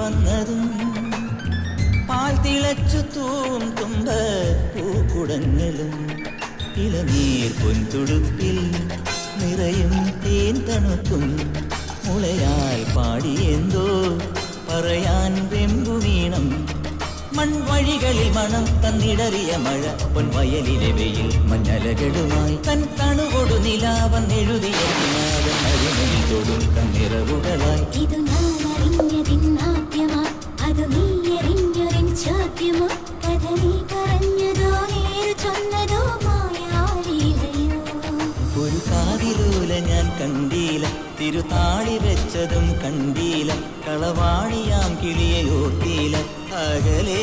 വന്നതും പാൽ തിളച്ചു തൂം തുമ്പ പൂക്കുടങ്ങളും ഇളനീർ പൊൻതുടുപ്പിൽ നിറയും തേൻ തണുപ്പും മുളയാൽ പാടിയെന്തോ പറയാൻ വെമ്പു വീണം മൺവഴികളിൽ മണം തന്നിടറിയ മഴ പൊൻവയലിലെ വെയിൽ മഞ്ഞലകളുമായി തൻ തണുകൊടു നിലാവെഴുതിയ അരിമയിൽ തൊടും കണ്ണിറവുകളായി ഇത് ഞാൻ അറിഞ്ഞതിന്നാദ്യമാ അത് നീ അറിഞ്ഞൊരൻ ചോദ്യമോ കഥ നീ പറഞ്ഞതോ നേരു ചൊന്നതോ മായാലീലയോ ഒരു കാതിലൂല ഞാൻ കണ്ടീല തിരുതാളി വെച്ചതും കണ്ടീല കളവാണിയാം കിളിയെ ഓർത്തീല അകലേ